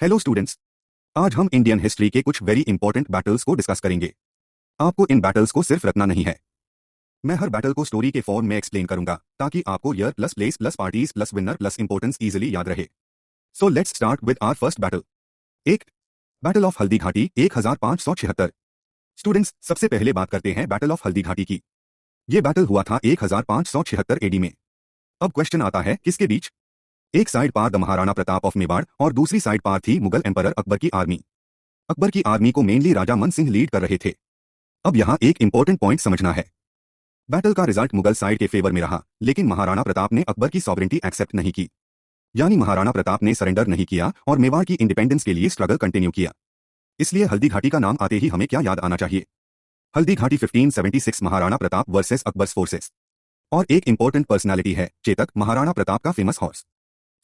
Hello students, आज हम Indian history के कुछ वेरी इंपॉर्टेंट बैटल्स को डिस्कस करेंगे। आपको इन बैटल्स को सिर्फ रखना नहीं है। मैं हर बैटल को स्टोरी के फॉर्म में एक्सप्लेन करूंगा ताकि आपको year plus place plus parties plus winner plus importance easily याद रहे। So let's start with our first battle. एक, battle of Haldi Ghati 1576। Students, सबसे पहले बात करते हैं बैटल ऑफ हल्दी घाटी की। यह बैटल हुआ था 1576 एडी में। अब क्वेश्चन आता है, किसके बीच? एक साइड पार द महाराणा प्रताप ऑफ मेवाड़ और दूसरी साइड पार थी मुगल एम्परर अकबर की आर्मी। अकबर की आर्मी को मेनली राजा मन सिंह लीड कर रहे थे। अब यहाँ एक इंपॉर्टेंट पॉइंट समझना है। बैटल का रिजल्ट मुगल साइड के फेवर में रहा, लेकिन महाराणा प्रताप ने अकबर की सॉवरेंटी एक्सेप्ट नहीं की। यानी महाराणा प्रताप ने सरेंडर नहीं किया और मेवाड़ की इंडिपेंडेंस के लिए स्ट्रगल कंटिन्यू किया। इसलिए हल्दी घाटी का नाम आते ही हमें क्या याद आना चाहिए? हल्दी घाटी 1576 महाराणा प्रताप वर्सेस अकबर्स फोर्सेस। और एक इंपॉर्टेंट पर्सनैलिटी है चेतक, महाराणा प्रताप का famous horse.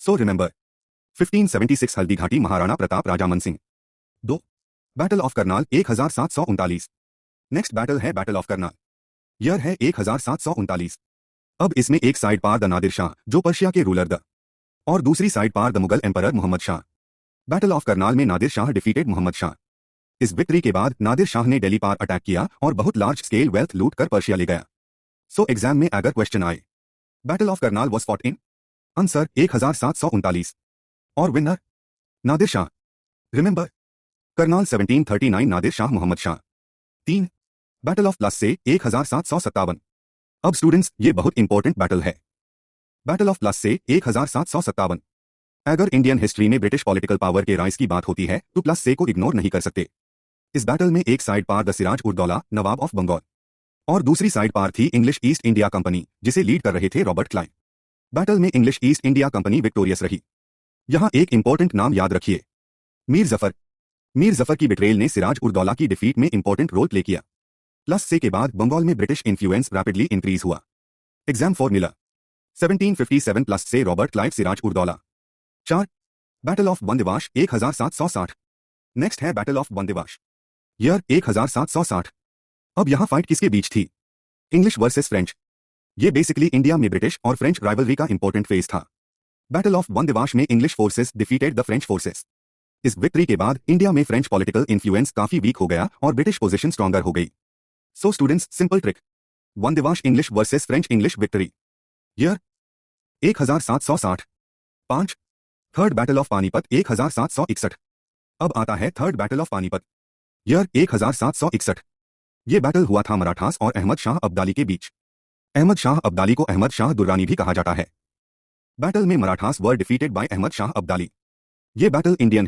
So remember, 1576 Haldi Ghati Maharana Pratap Raja Man Singh. 2, battle of Karnal 1739। Next battle है बैटल ऑफ करनाल। ईयर है 1739। अब इसमें एक साइड पार द नादिर शाह जो पर्शिया के रूलर द और दूसरी साइड पार the Mughal emperor Mohammad Shah. Battle of Karnal में नादिर शाह डिफीटेड मोहम्मद शाह। इस विक्ट्री के बाद नादिर शाह ने दिल्ली पार अटैक किया और बहुत लार्ज स्केल वेल्थ लूट कर पर्शिया ले गया। सो एग्जाम में अगर क्वेश्चन आए, battle of Karnal was fought in? Answer 1739। और winner Nadir Shah. Remember, Karnal 1739 Nadir Shah Mohammed Shah. 3, battle of Plassey 1757। अब स्टूडेंट्स, ये बहुत इंपॉर्टेंट बैटल है। Battle of Plassey 1757। अगर इंडियन हिस्ट्री में ब्रिटिश पॉलिटिकल पावर के राइज की बात होती है तो प्लस्से को इग्नोर नहीं कर सकते। इस बैटल में एक साइड पार the Siraj ud Daula Nawab of Bengal और दूसरी साइड पार थी इंग्लिश ईस्ट इंडिया कंपनी जिसे लीड कर रहे थे रॉबर्ट क्लाइव। बैटल में English east India company victorious रही। यहां एक इंपॉर्टेंट नाम याद रखिए, मीर जफर। मीर जफर की बिट्रेल ने सिराज उद दौला की डिफीट में इंपॉर्टेंट रोल प्ले किया। प्लस्से के बाद बंगाल में ब्रिटिश इन्फ्लुएंस रैपिडली इंक्रीज हुआ। Exam formula 1757 Plassey Robert Clive Siraj ud Daulah. 4, battle of Wandiwash 1760। Next है बैटल ऑफ बंदिवाश। ईयर 1760। अब यहां फाइट किसके बीच थी? English versus French. ये बेसिकली इंडिया में ब्रिटिश और फ्रेंच राइवलरी का इंपॉर्टेंट फेज था। बैटल ऑफ बंदिवाश में English forces defeated the French forces. इस विक्ट्री के बाद इंडिया में फ्रेंच पॉलिटिकल इन्फ्लुएंस काफी वीक हो गया और ब्रिटिश पोजीशन स्ट्रॉन्गर हो गई। So students, simple trick, Wandiwash English versus French English victory. Year 1760। 5, third battle of Panipat 1761। अब आता है third battle of Panipat. Year 1761। यह बैटल हुआ था मराठास और अहमद शाह अब्दाली के बीच। अहमद शाह अब्दाली को अहमद शाह दुर्रानी भी कहा जाता है। बैटल में Marathas were defeated by Ahmad Shah Abdali. ये बैटल इंडियन